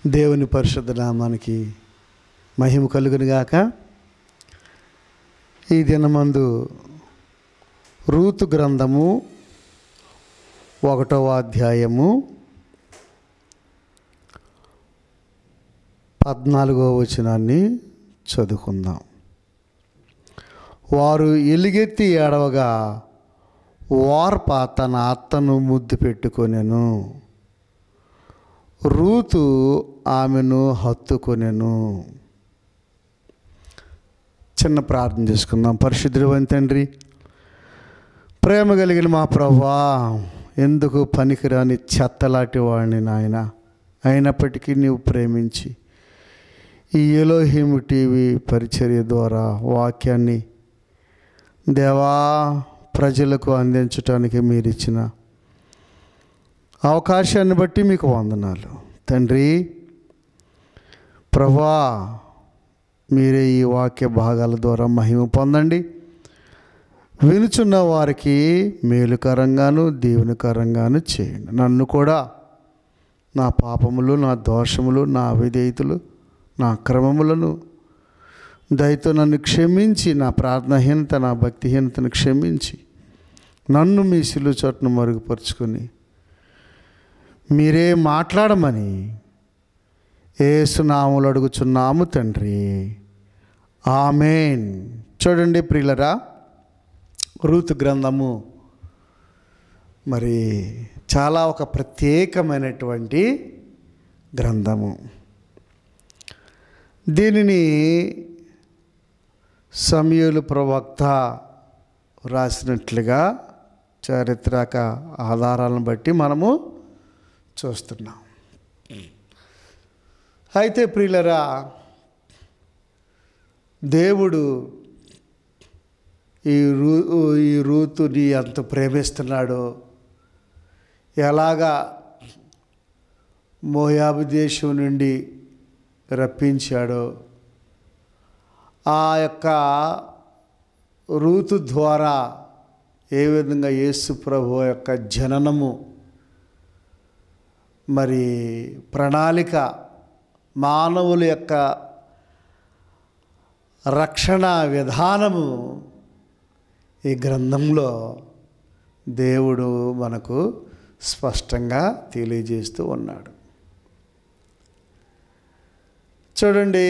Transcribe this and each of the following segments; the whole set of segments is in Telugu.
దేవుని పరిశుద్ధ నామానికి మహిమ కలుగును గాక. ఈ దినమందు రూతు గ్రంథము 1వ అధ్యాయము 14వ వచనాన్ని చదువుకుందాం. వారు ఎలుగెత్తి ఏడవగా ఓర్ప తన అత్తను ముద్దు పెట్టుకొనెను. రూతు ఆమెను హత్తుకొనెను. చిన్న ప్రార్థన చేసుకుందాం. పరిశుద్ధుడైన తండ్రి, ప్రేమ కలిగిన మా ప్రభువా, ఎందుకు పనికిరాని చెత్తలాంటి వాడిని నాయన, అయినప్పటికీ నీవు ప్రేమించి ఈ ఎలోహిము టీవీ పరిచర్య ద్వారా వాక్యాన్ని దేవా ప్రజలకు అందించటానికి మీరు ఇచ్చిన అవకాశాన్ని బట్టి మీకు వందనాలు తండ్రి. ప్రభువా, మీరే ఈ వాక్య భాగాల ద్వారా మహిమ పొందండి. వినుచున్న వారికి మేలుకరంగాను దీవెనకరంగాను చేయండి. నన్ను కూడా నా పాపములు, నా దోషములు, నా అవిధేయతలు, నా అక్రమములను దయతో నన్ను క్షమించి, నా ప్రార్థనాహీనత, నా భక్తిహీనతను క్షమించి నన్ను మీ సిలువ చోటును మరుగుపరుచుకొని మీరే మాట్లాడమని యేసు నామములో అడుగుచున్నాము తండ్రి, ఆమేన్. చూడండి ప్రియులరా, రూతు గ్రంథము మరి చాలా ఒక ప్రత్యేకమైనటువంటి గ్రంథము. దీనిని సమూయేలు ప్రవక్త రాసినట్లుగా చారిత్రక ఆధారాలను బట్టి మనము చూస్తున్నాం. అయితే ప్రియులరా, దేవుడు ఈ రూతుని ఎంత ప్రేమిస్తున్నాడో, ఎలాగా మోయాబు దేశం నుండి రప్పించాడో, ఆ యొక్క రూతు ద్వారా ఏ విధంగా యేసు ప్రభు యొక్క జననము మరి ప్రణాళిక, మానవుల యొక్క రక్షణ విధానము ఈ గ్రంథంలో దేవుడు మనకు స్పష్టంగా తెలియజేస్తూ ఉన్నాడు. చూడండి,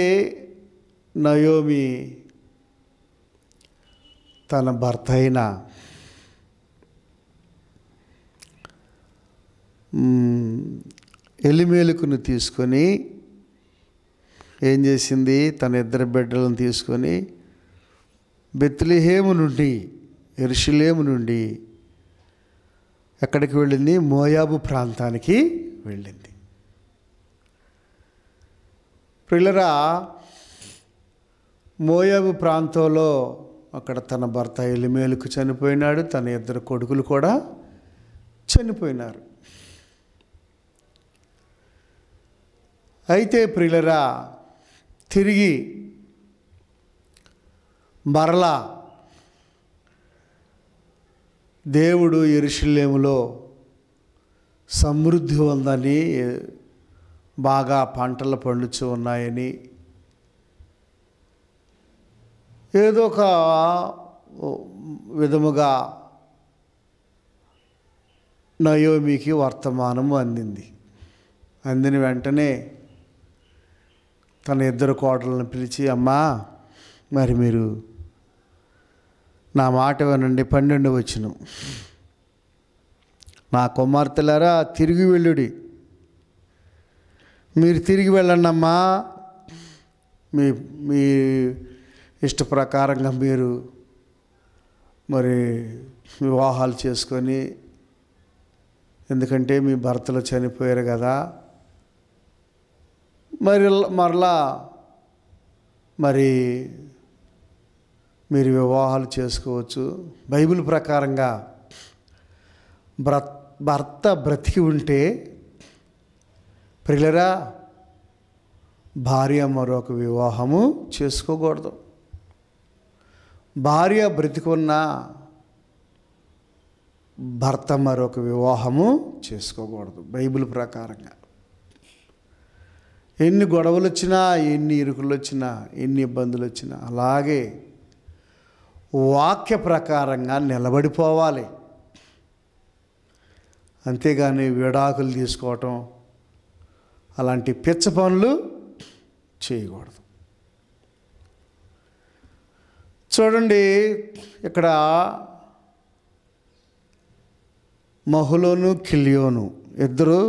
నయోమి తన భర్త అయిన ఎలిమేలుకును తీసుకొని ఏం చేసింది, తన 2 బిడ్డలను తీసుకొని బెత్లెహేము నుండి, యెరూషలేము నుండి ఎక్కడికి వెళ్ళింది? మోయాబు ప్రాంతానికి వెళ్ళింది. ప్రియులరా, మోయాబు ప్రాంతంలో అక్కడ తన భర్త ఎలిమేలుకు చనిపోయినాడు. తన 2 కొడుకులు కూడా చనిపోయినారు. అయితే ప్రియులరా, తిరిగి మరలా దేవుడు యెరూషలేములో సమృద్ధి ఉందని, బాగా పంటలు పండుచు ఉన్నాయని, ఏదో ఒక విధముగా నయోమికి వర్తమానము అందింది. అందిన వెంటనే తన 2 కోడలను పిలిచి, అమ్మా, మరి మీరు నా మాట వినండి. 12వ వచనం, నా కుమార్తెలారా, తిరిగి వెళ్ళుడి. మీరు తిరిగి వెళ్ళండి అమ్మా. మీ ఇష్ట ప్రకారంగా మీరు మరి వివాహాలు చేసుకొని, ఎందుకంటే మీ భర్తలు చనిపోయారు కదా, మరలా మరి మీరు వివాహాలు చేసుకోవచ్చు. బైబిల్ ప్రకారంగా భర్త బ్రతికి ఉంటే ప్రియులరా, భార్య మరొక వివాహము చేసుకోకూడదు. భార్య బ్రతికున్న భర్త మరొక వివాహము చేసుకోకూడదు బైబిల్ ప్రకారంగా. ఎన్ని గొడవలు వచ్చినా, ఎన్ని ఇరుకులు వచ్చినా, ఎన్ని ఇబ్బందులు వచ్చినా అలాగే వాక్య ప్రకారంగా నిలబడిపోవాలి. అంతేగాని విడాకులు తీసుకోవటం అలాంటి పిచ్చ పనులు చేయకూడదు. చూడండి, ఇక్కడ మహులోను కిలియోను ఇద్దరు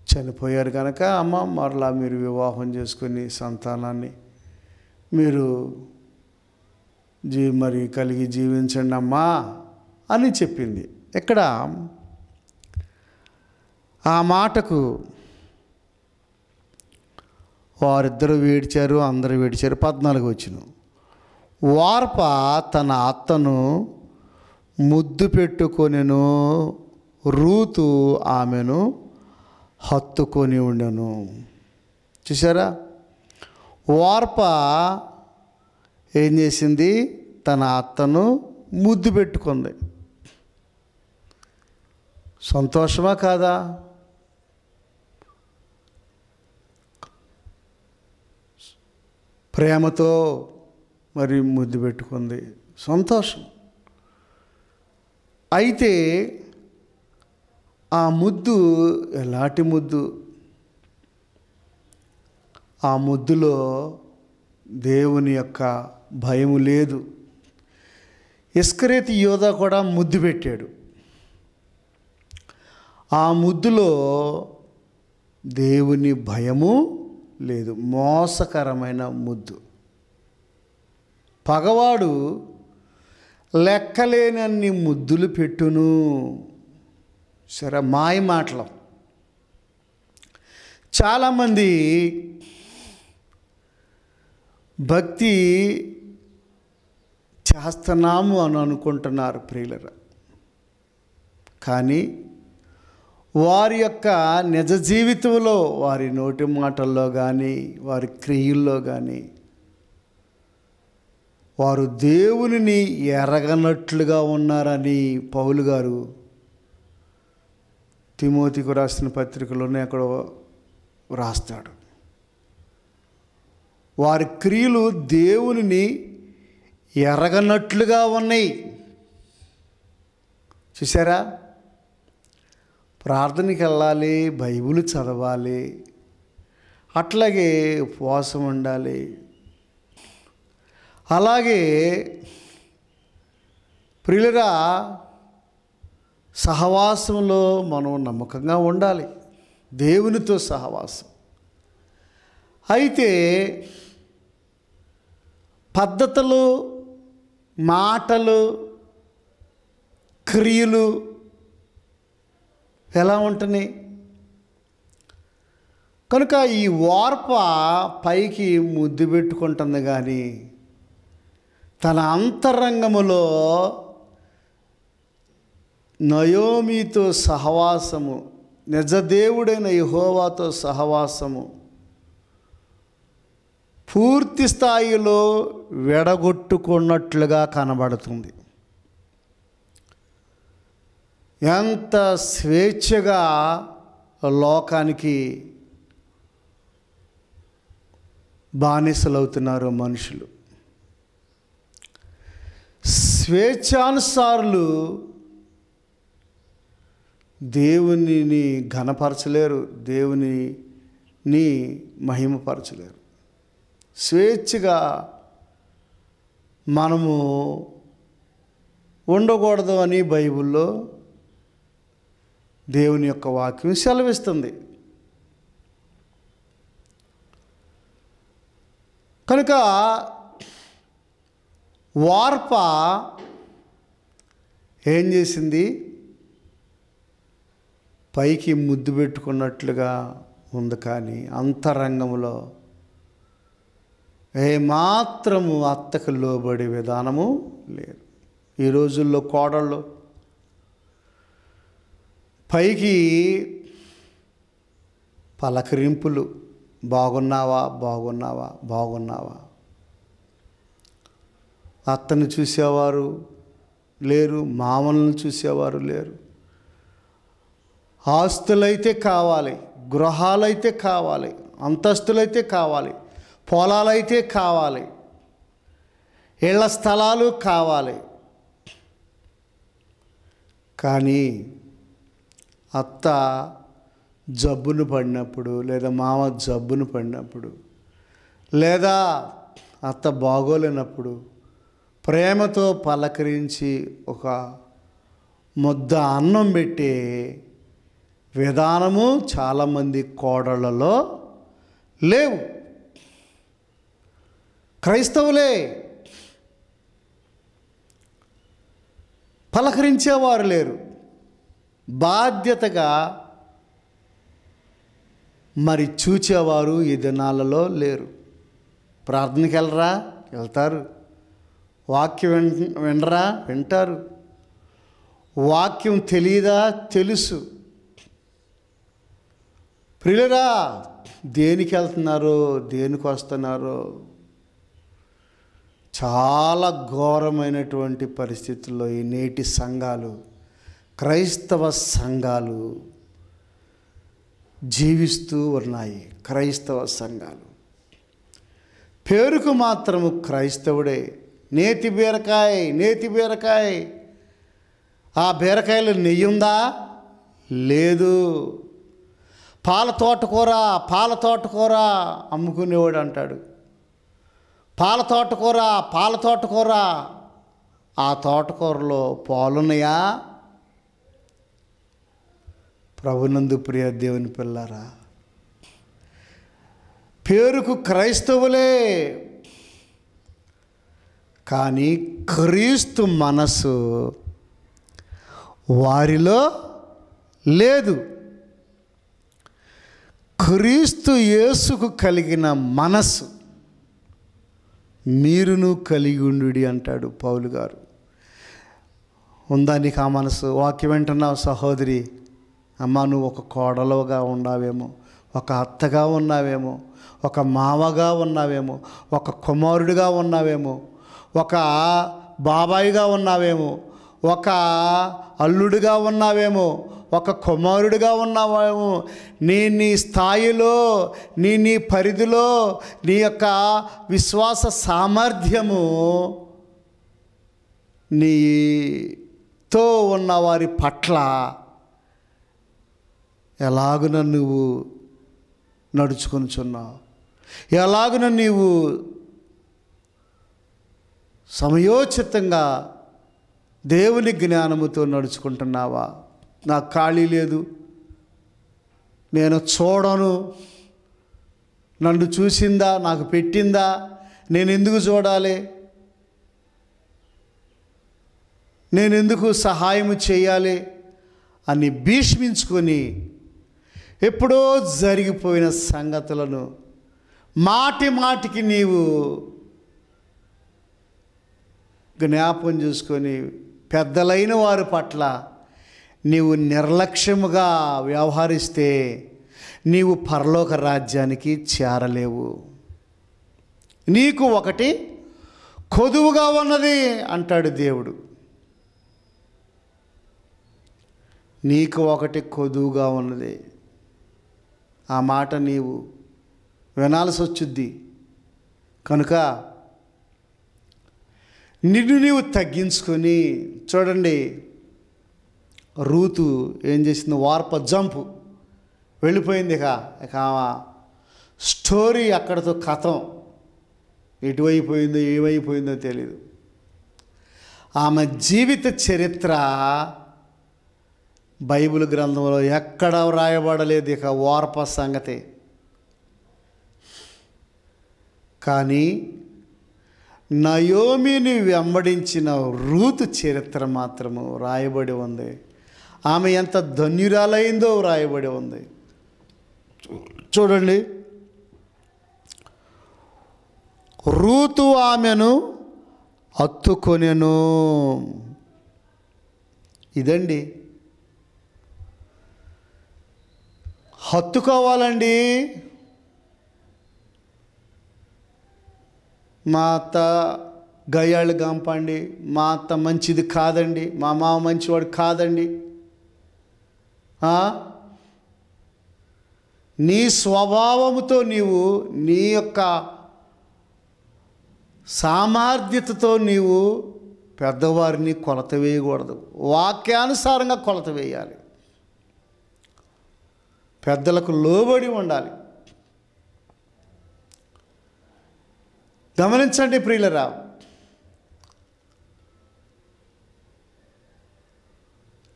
చనిపోయారు కనుక, అమ్మ మరలా మీరు వివాహం చేసుకుని సంతానాన్ని మీరు మరి కలిగి జీవించండి అమ్మా అని చెప్పింది. ఇక్కడ ఆ మాటకు వారిద్దరూ వేడిచారు, అందరూ వేడిచారు. 14 వచ్చిన వార్ప తన అత్తను ముద్దు పెట్టుకొనెను, రూతు ఆమెను హత్తుకొని ఉండెను. చూసారా, వార్ప ఏం చేసింది? తన అత్తను ముద్దు పెట్టుకుంది. సంతోషమా కాదా? ప్రేమతో మరి ముద్దు పెట్టుకుంది, సంతోషం. అయితే ఆ ముద్దు ఎలాంటి ముద్దు? ఆ ముద్దులో దేవుని యొక్క భయము లేదు. ఇస్కరేతు యోధా కూడా ముద్దు పెట్టాడు. ఆ ముద్దులో దేవుని భయము లేదు. మోసకరమైన ముద్దు. పగవాడు లెక్కలేనన్ని ముద్దులు పెట్టును. సరే, మాయ మాటలు. చాలామంది భక్తి చేస్తున్నాము అని అనుకుంటున్నారు ప్రియులరా, కానీ వారి యొక్క నిజ జీవితంలో, వారి నోటి మాటల్లో కానీ, వారి క్రియల్లో కానీ వారు దేవునిని ఎరగనట్లుగా ఉన్నారని పౌలు గారు తిమోతికి రాసిన పత్రికలోనే అక్కడ రాస్తాడు. వారి క్రియలు దేవునిని ఎరగనట్లుగా ఉన్నాయి. చూసారా, ప్రార్థనకి వెళ్ళాలి, బైబిల్ చదవాలి, అట్లాగే ఉపవాసం ఉండాలి, అలాగే ప్రియులరా సహవాసంలో మనం నమ్మకంగా ఉండాలి, దేవునితో సహవాసం. అయితే పద్ధతులు, మాటలు, క్రియలు ఎలా ఉంటున్నాయి? కనుక ఈ వార్ప పైకి ముద్దు పెట్టుకుంటుంది, కానీ తన అంతరంగములో నయోమితో సహవాసము, నిజదేవుడైన యెహోవాతో సహవాసము పూర్తి స్థాయిలో విడగొట్టుకున్నట్లుగా కనబడుతుంది. ఎంత స్వేచ్ఛగా లోకానికి బానిసలవుతున్నారో మనుషులు. స్వేచ్ఛానుసారులు దేవునిని ఘనపరచలేరు, దేవునిని మహిమపరచలేరు. స్వేచ్ఛగా మనము ఉండకూడదు అని బైబిల్లో దేవుని యొక్క వాక్యం సెలవిస్తుంది. కనుక వార్ప ఏం చేసింది? పైకి ముద్దు పెట్టుకున్నట్లుగా ఉంది, కానీ అంతరంగంలో ఏమాత్రము అత్తకు లోబడే విధానము లేదు. ఈ రోజుల్లో కోడళ్ళు పైకి పలకరింపులు, బాగున్నావా బాగున్నావా బాగున్నావా. అత్తను చూసేవారు లేరు, మామలను చూసేవారు లేరు. ఆస్తులైతే కావాలి, గృహాలైతే కావాలి, అంతస్తులైతే కావాలి, పొలాలైతే కావాలి, ఇళ్ల స్థలాలు కావాలి. కానీ అత్త జబ్బును పడినప్పుడు, లేదా మామ జబ్బును పడినప్పుడు, లేదా అత్త బాగోలేనప్పుడు ప్రేమతో పలకరించి ఒక ముద్ద అన్నం పెట్టే విధానము చాలామంది కోడళ్ళలో లేవు. క్రైస్తవులే పలకరించేవారు లేరు. బాధ్యతగా మరి చూచేవారు ఈ దినాలలో లేరు. ప్రార్థనకి వెళ్ళరా, వెళ్తారు. వాక్యం వినరా, వింటారు. వాక్యం తెలియదా, తెలుసు. ప్రియులరా, దేనికి వెళ్తున్నారో, దేనికి వస్తున్నారో చాలా ఘోరమైనటువంటి పరిస్థితుల్లో ఈ నేటి సంఘాలు, క్రైస్తవ సంఘాలు జీవిస్తూ ఉన్నాయి. క్రైస్తవ సంఘాలు పేరుకు మాత్రము క్రైస్తవుడే. నేతి బీరకాయ, నేతి బీరకాయ. ఆ బీరకాయలు నెయ్యి ఉందా? లేదు. పాల తోటకూర, పాల తోటకూర అమ్ముకునేవాడు అంటాడు. పాల తోటకూర, పాల తోటకూర. ఆ తోటకూరలో పాలున్నాయా? ప్రభునందు ప్రియ దేవుని పిల్లారా, పేరుకు క్రైస్తవులే, కానీ క్రీస్తు మనసు వారిలో లేదు. క్రీస్తు యేసుకు కలిగిన మనస్సు మీరును కలిగి ఉండుడి అంటాడు పౌలు గారు. ఉందా నీకు ఆ మనసు? వాక్యం వింటున్నావు సహోదరి, అమ్మ నువ్వు ఒక కోడలుగా ఉన్నావేమో, ఒక అత్తగా ఉన్నావేమో, ఒక మామగా ఉన్నావేమో, ఒక కుమారుడిగా ఉన్నావేమో, ఒక బాబాయిగా ఉన్నావేమో, ఒక అల్లుడిగా ఉన్నావేమో, ఒక కుమారుడిగా ఉన్నావేమో. నీ స్థాయిలో, నీ పరిధిలో, నీ యొక్క విశ్వాస సామర్థ్యము, నీతో ఉన్న వారి పట్ల ఎలాగున నువ్వు నడుచుకొనిచున్నావు, ఎలాగున నీవు సమయోచితంగా దేవుని జ్ఞానముతో నడుచుకుంటున్నావా? నాకు ఖాళీ లేదు, నేను చూడను, నన్ను చూసిందా, నాకు పెట్టిందా, నేను ఎందుకు చూడాలి, నేను ఎందుకు సహాయము చేయాలి అని భీష్మించుకొని ఎప్పుడో జరిగిపోయిన సంగతులను మాటి మాటికి నీవు జ్ఞాపం చేసుకొని పెద్దలైన వారి పట్ల నీవు నిర్లక్ష్యముగా వ్యవహరిస్తే నీవు పరలోక రాజ్యానికి చేరలేవు. నీకు ఒకటి కొదువుగా ఉన్నది అంటాడు దేవుడు. నీకు ఒకటి కొదువుగా ఉన్నది. ఆ మాట నీవు వినాల్సి వచ్చుద్ది. కనుక నిన్ను నీవు తగ్గించుకొని, చూడండి రూతు ఏం చేసింది? వార్ప జంపు వెళ్ళిపోయింది. ఇక స్టోరీ అక్కడితో కథం. ఎటువైపోయిందో ఏమైపోయిందో తెలియదు. ఆమె జీవిత చరిత్ర బైబిల్ గ్రంథంలో ఎక్కడ వ్రాయబడలేదు. ఇక వార్ప సంగతి. కానీ నయోమిని వెంబడించిన రూతు చరిత్ర మాత్రము వ్రాయబడి ఉంది. ఆమె ఎంత ధన్యురాలైందో వ్రాయబడి ఉంది. చూడండి, రూతు ఆమెను హత్తుకొనెను. ఇదండి హత్తుకోవాలండి. మా అత్త గయ్యాళ్ళు గంపండి, మా అత్త మంచిది కాదండి, మా మామ మంచివాడు కాదండి, నీ స్వభావముతో నీవు నీ యొక్క సామర్థ్యతతో నీవు పెద్దవారిని కొలత వేయకూడదు. వాక్యానుసారంగా కొలత వేయాలి. పెద్దలకు లోబడి ఉండాలి. గమనించండి ప్రియులరా,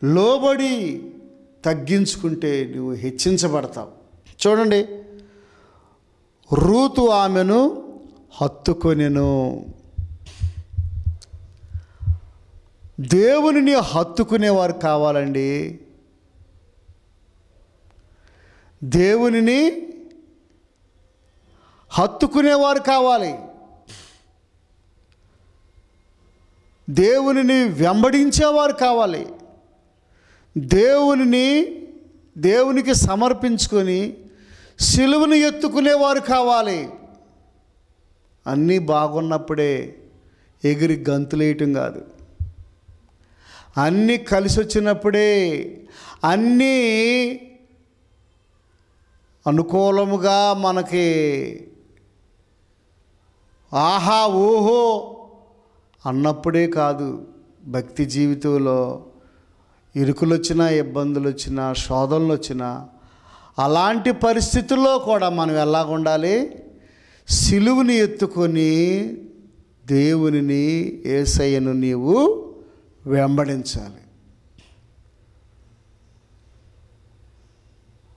లోబడి తగ్గించుకుంటే నువ్వు హెచ్చించబడతావు. చూడండి, రూతు ఆమెను హత్తుకొనెను. దేవునిని హత్తుకునేవారు కావాలండి. దేవునిని హత్తుకునేవారు కావాలి. దేవునిని వెంబడించేవారు కావాలి. దేవునికి సమర్పించుకొని సిలువను ఎత్తుకునేవారు కావాలి. అన్నీ బాగున్నప్పుడే ఎగిరి గంతులేయటం కాదు. అన్నీ కలిసి వచ్చినప్పుడే, అన్నీ అనుకూలముగా మనకి ఆహా ఓహో అన్నప్పుడే కాదు. భక్తి జీవితంలో ఇరుకులు వచ్చినా, ఇబ్బందులు వచ్చినా, శోధనలు వచ్చినా, అలాంటి పరిస్థితుల్లో కూడా మనం ఎలాగ ఉండాలి? సిలువని ఎత్తుకొని దేవునిని, యేసయ్యను నీవు వెంబడించాలి.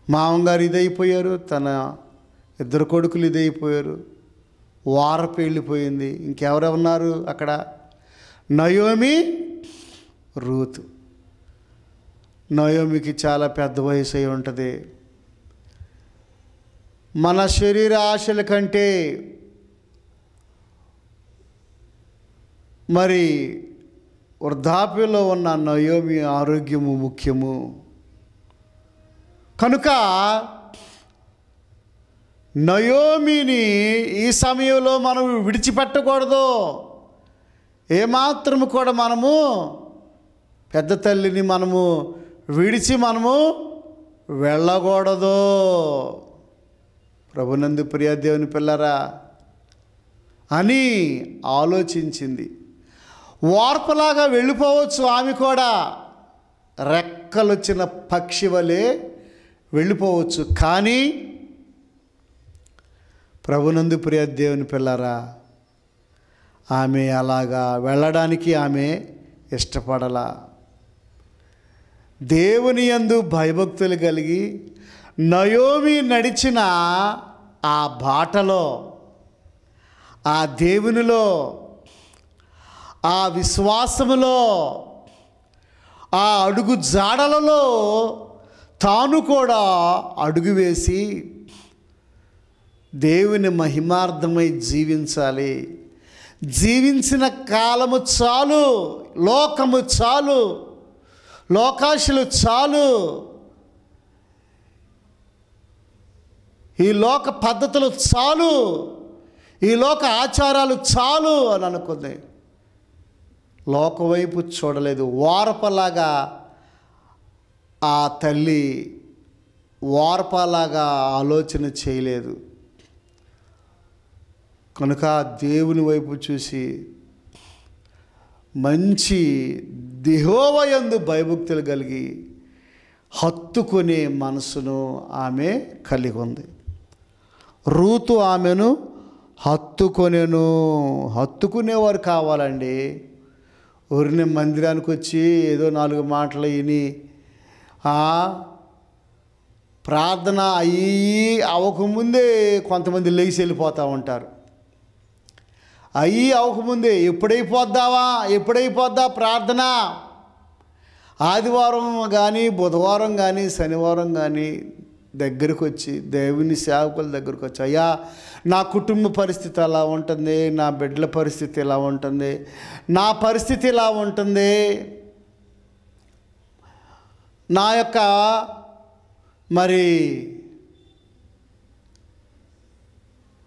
మామగారు ఇదైపోయారు, తన ఇద్దరు కొడుకులు ఇదైపోయారు, వారపు వెళ్ళిపోయింది. ఇంకెవరెవరున్నారు అక్కడ? Naomi, Ruth. నయోమికి చాలా పెద్ద వయసు అయి ఉంటుంది. మన శరీర ఆశల కంటే మరి వృద్ధాప్యంలో ఉన్న నయోమి ఆరోగ్యము ముఖ్యము. కనుక నయోమిని ఈ సమయంలో మనం విడిచిపెట్టకూడదు. ఏమాత్రము కూడా మనము పెద్ద తల్లిని మనము విడిచి మనము వెళ్ళకూడదు. ప్రభునందు ప్రియ దేవుని పిల్లరా అని ఆలోచించింది. వార్పలాగా వెళ్ళిపోవచ్చు ఆమె కూడా, రెక్కలొచ్చిన పక్షి వలె వెళ్ళిపోవచ్చు. కానీ ప్రభునందు ప్రియ దేవుని పిల్లరా, ఆమె అలాగా వెళ్ళడానికి ఆమె ఇష్టపడలా. దేవుని యందు భయభక్తులు కలిగి నయోమి నడిచిన ఆ బాటలో, ఆ దేవునిలో, ఆ విశ్వాసములో, ఆ అడుగు జాడలలో తాను కూడా అడుగు వేసి దేవుని మహిమార్థమై జీవించాలి. జీవించిన కాలము చాలు, లోకము చాలు, లోకాశలు చాలు, ఈ లోక పద్ధతులు చాలు, ఈ లోక ఆచారాలు చాలు అని అనుకుంది. లోకవైపు చూడలేదు. వారపలాగా ఆ తల్లి వారపలాగా ఆలోచన చేయలేదు. కనుక దేవుని వైపు చూసి మంచి యెహోవా యందు భయభక్తులు కలిగి హత్తుకునే మనసును ఆమె కలిగి ఉంది. రూతు ఆమెను హత్తుకొనెను. హత్తుకునేవారు కావాలండి. ఊరిని మందిరానికి వచ్చి ఏదో 4 మాటలు విని ప్రార్థన అయ్యి అవ్వకముందే కొంతమంది లేచి వెళ్ళిపోతూ ఉంటారు. అయ్యి అవ్వకముందే ఎప్పుడైపోద్దా ప్రార్థన? ఆదివారం కానీ, బుధవారం కానీ, శనివారం కానీ దగ్గరకు వచ్చి దేవుని సేవకుల దగ్గరకు వచ్చి, అయ్యా నా కుటుంబ పరిస్థితి ఎలా ఉంటుంది, నా బిడ్డల పరిస్థితి ఎలా ఉంటుంది, నా పరిస్థితి ఎలా ఉంటుంది, నా యొక్క మరి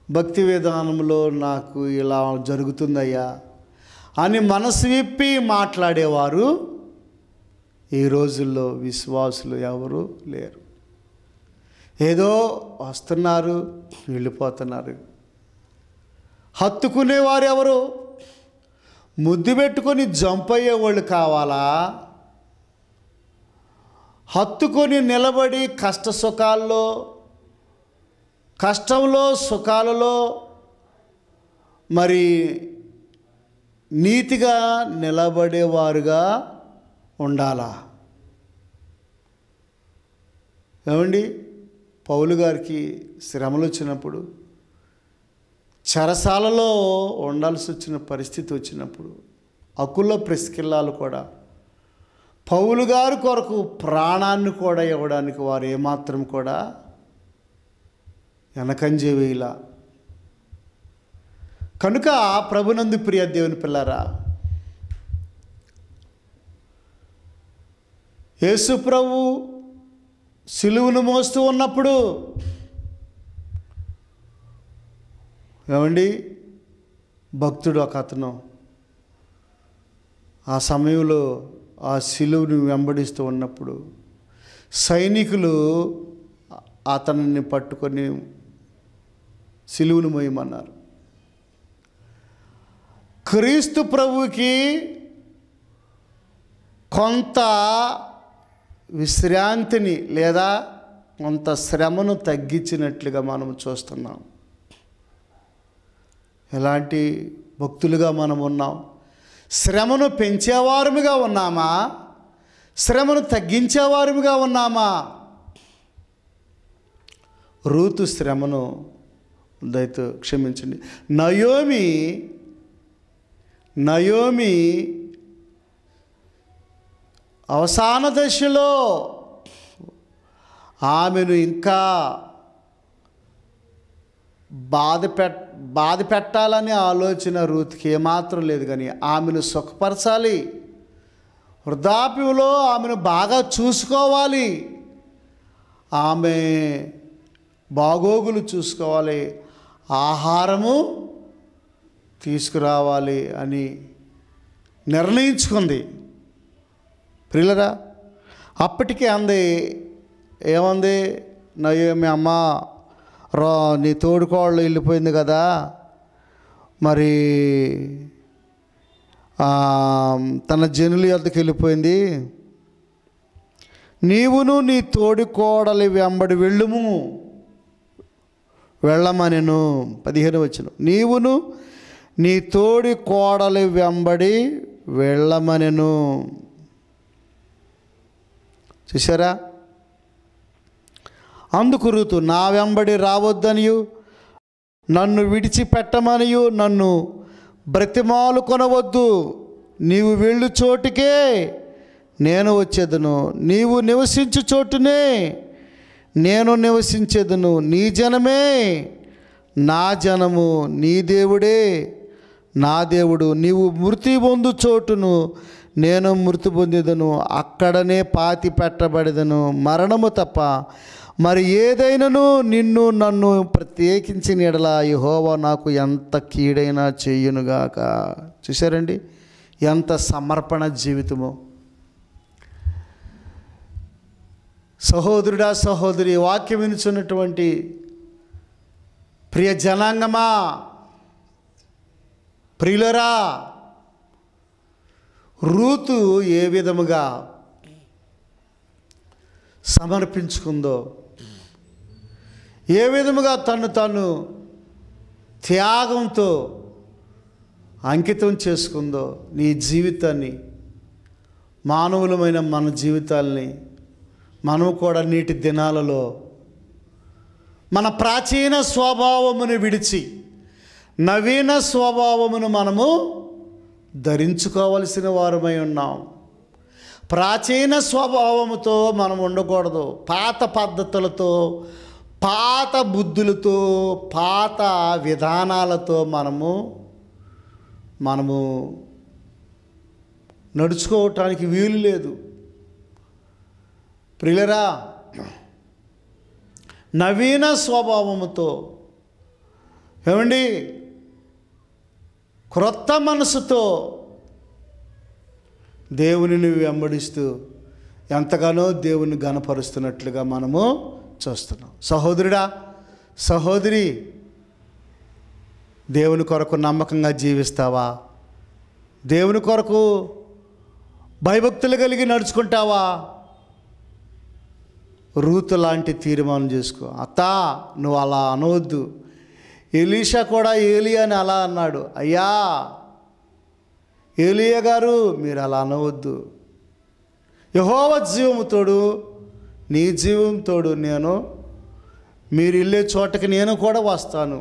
భక్తి విధానంలో నాకు ఇలా జరుగుతుందయ్యా అని మనసు విప్పి మాట్లాడేవారు ఈ రోజుల్లో విశ్వాసులు ఎవరు లేరు. ఏదో వస్తున్నారు, వెళ్ళిపోతున్నారు. హత్తుకునేవారు ఎవరు? ముద్దు పెట్టుకొని జంప్ అయ్యేవాళ్ళు కావాలా? హత్తుకొని నిలబడి కష్ట సుఖాల్లో, కష్టంలో సుఖాలలో మరి నీతిగా నిలబడేవారుగా ఉండాలా? ఏమండి, పౌలు గారికి శ్రమలు వచ్చినప్పుడు, చెరసాలలో ఉండాల్సి వచ్చిన పరిస్థితి వచ్చినప్పుడు, అకుల ప్రిస్కిల్లాలు కూడా పౌలు గారి కొరకు ప్రాణాన్ని కూడా ఇవ్వడానికి వారు ఏమాత్రం కూడా వెనకంజ వేయలా. కనుక ప్రభునందు ప్రియ దేవుని పిల్లారా, యేసు ప్రభు సిలువను మోస్తూ ఉన్నప్పుడు ఏమండి, భక్తుడు ఒక అతను ఆ సమయంలో ఆ సిలువను వెంబడిస్తూ ఉన్నప్పుడు సైనికులు అతనిని పట్టుకొని సిలువను మోయమన్నారు. క్రీస్తు ప్రభువుకి కొంత విశ్రాంతిని లేదా కొంత శ్రమను తగ్గించినట్లుగా మనం చూస్తున్నాం. ఎలాంటి భక్తులుగా మనం ఉన్నాం? శ్రమను పెంచేవారుగా ఉన్నామా? శ్రమను తగ్గించేవారుగా ఉన్నామా? రూతు శ్రమను దయతో క్షమించండి. నయోమి అవసాన దశలో ఆమెను ఇంకా బాధ పెట్టాలనే ఆలోచన రూత్కి ఏమాత్రం లేదు. కానీ ఆమెను సుఖపరచాలి, వృద్ధాప్యంలో ఆమెను బాగా చూసుకోవాలి, ఆమె బాగోగులు చూసుకోవాలి, ఆహారము తీసుకురావాలి అని నిర్ణయించుకుంది. ప్రియులరా, అప్పటికే ఏమంది? నయోమి అమ్మ, నీ తోడుకోళ్ళు వెళ్ళిపోయింది కదా, మరి తన జనుల యొద్దకు వెళ్ళిపోయింది, నీవును నీ తోడుకోడలి వెంబడి వెళ్ళమనెను. 15 వచనం, నీవును నీ తోడి కోడలి వెంబడి వెళ్ళమనెను. చూసారా? అందుకు రూతు, నా వెంబడి రావద్దనియు నన్ను విడిచిపెట్టమనియు నన్ను బ్రతిమాలు కొనవద్దు, నీవు వెళ్ళు చోటుకే నేను వచ్చేదను, నీవు నివసించు చోటునే నేను నివసించేదను, నీ జనమే నా జనము, నీ దేవుడే నా దేవుడు, నీవు మృతి పొందు చోటును నేను మృతి పొందేదను, అక్కడనే పాతి పెట్టబడేదను, మరణము తప్ప మరి ఏదైనాను నిన్ను నన్ను ప్రత్యేకించిన ఎడల యెహోవా నాకు ఎంత కీడైనా చేయునుగాక. చూశారండి ఎంత సమర్పణ జీవితమో. సహోదరుడా, సహోదరి, వాక్యం వినుచున్నటువంటి ప్రియ జనాంగమా, ప్రియులరా, రూతు ఏ విధముగా సమర్పించుకుందో, ఏ విధముగా తను త్యాగంతో అంకితం చేసుకుందో, నీ జీవితాన్ని, మానవులమైన మన జీవితాల్ని మనము కూడా నేటి దినాలలో మన ప్రాచీన స్వభావమును విడిచి నవీన స్వభావమును మనము ధరించుకోవలసిన వారమై ఉన్నాం. ప్రాచీన స్వభావముతో మనం ఉండకూడదు. పాత పద్ధతులతో, పాత బుద్ధులతో, పాత విధానాలతో మనము నడుచుకోవటానికి వీలు లేదు. ప్రియులరా, నవీన స్వభావముతో, ఏమండి, క్రొత్త మనసుతో దేవునిని వెంబడిస్తూ ఎంతగానో దేవుని ఘనపరుస్తున్నట్లుగా మనము చూస్తున్నాం. సహోదరుడా, సహోదరి, దేవుని కొరకు నమ్మకంగా జీవిస్తావా? దేవుని కొరకు భయభక్తులు కలిగి నడుచుకుంటావా? రూతు లాంటి తీర్మానం చేసుకో. అత్త, నువ్వు అలా అనవద్దు. ఎలీషా కూడా ఏలియాని అలా అన్నాడు. అయ్యా ఏలియా గారు, మీరు అలా అనవద్దు. యెహోవా జీవము తోడు, నీ జీవం తోడు, మీరు వెళ్ళే చోటకి నేను కూడా వస్తాను.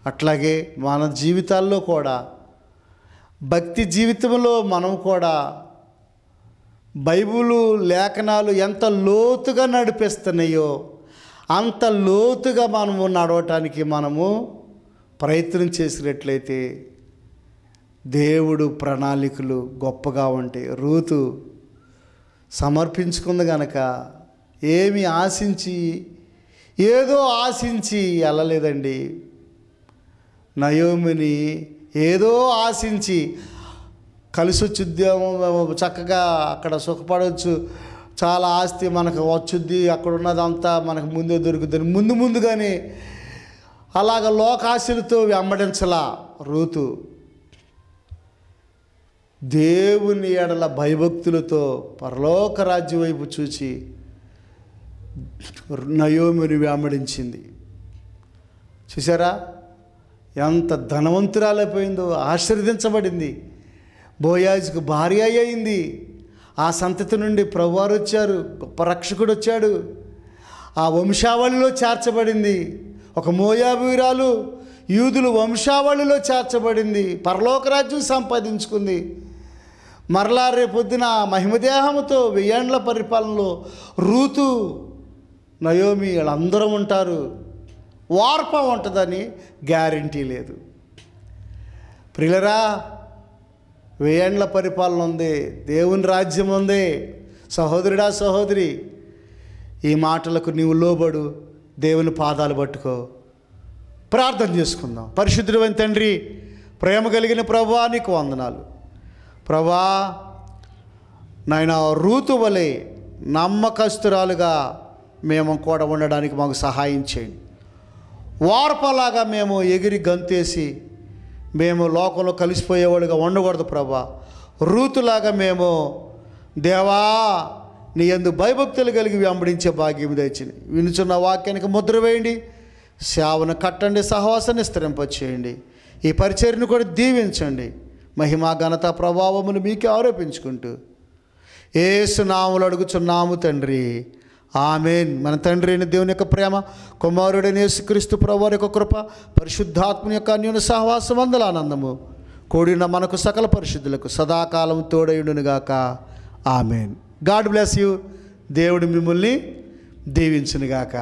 అట్లాగే మన జీవితాల్లో కూడా, భక్తి జీవితంలో మనం కూడా బైబిలు లేఖనాలు ఎంత లోతుగా నడిపిస్తున్నాయో అంత లోతుగా మనము నడవటానికి మనము ప్రయత్నం చేసినట్లయితే దేవుడు ప్రణాళికలు గొప్పగా ఉంటాయి. రూతు సమర్పించుకుంది గనక ఏమి ఆశించి, ఏదో ఆశించి వెళ్ళలేదండి. నయోమిని ఏదో ఆశించి కలిసి వచ్చుద్దేమో, చక్కగా అక్కడ సుఖపడవచ్చు, చాలా ఆస్తి మనకు వచ్చుద్ది, అక్కడ ఉన్నదంతా మనకు ముందే దొరుకుతుంది, ముందుగానే అలాగ లోకాశలతో వెంబడించలా రూతు. దేవుని ఎడల భయభక్తులతో పరలోక రాజ్యం వైపు చూచి నయోమిని వెంబడించింది. చూసారా ఎంత ధనవంతురాలైపోయిందో, ఆశీర్వదించబడింది, బోయాజుకు భార్య అయింది. ఆ సంతతి నుండి ప్రభువారు వచ్చారు, గొప్ప రక్షకుడు వచ్చాడు, ఆ వంశావళిలో చేర్చబడింది. ఒక మోయాబీరాలు యూదులు వంశావళిలో చేర్చబడింది, పరలోక రాజ్యం సంపాదించుకుంది. మరలా రేపొద్దున మహిమదేహంతో 1000 ఏండ్ల పరిపాలనలో రూతు, నయోమి వీళ్ళందరూ ఉంటారు. వార్ప ఉంటుందని గ్యారంటీ లేదు. ప్రియులరా, 1000 ఏండ్ల పరిపాలన ఉంది, దేవుని రాజ్యం ఉంది. సహోదరుడా, సహోదరి, ఈ మాటలకు నీవు లోబడు, దేవుని పాదాలు పట్టుకో. ప్రార్థన చేసుకుందాం. పరిశుద్ధుడైన తండ్రి, ప్రేమ కలిగిన ప్రభువా, నీకు వందనాలు. ప్రభువా, నాయన రూతు వలె నమ్మకస్తురాలుగా మేము కూడా ఉండడానికి మాకు సహాయం చేయండి. వార్పలాగా మేము ఎగిరి గంతేసి మేము లోకంలో కలిసిపోయేవాళ్ళుగా ఉండకూడదు ప్రభా. రూతులాగా మేము దేవా నీ యందు భయభక్తులు కలిగి వెంబడించే భాగ్యం తెచ్చింది. వినుచున్న వాక్యానికి ముద్ర వేయండి, సేవను కట్టండి, సహవాసాన్ని స్థిరింపచేయండి. ఈ పరిచర్యను కూడా దీవించండి. మహిమా ఘనత ప్రభావమును మీకే ఆరోపించుకుంటూ యేసు నామములో అడుగుచున్నాము తండ్రి, ఆమేన్. మన తండ్రి అయిన దేవుని యొక్క ప్రేమ, కుమారుడైన యేసుక్రీస్తు ప్రభువారి యొక్క కృప, పరిశుద్ధాత్మ యొక్క అన్యోన్య సహవాసం, అందల ఆనందము కూడిన మనకు సకల పరిశుద్ధులకు సదాకాలం తోడయుడునుగాక. ఆమేన్. God bless you. దేవుడు మిమ్మల్ని దీవించునుగాక.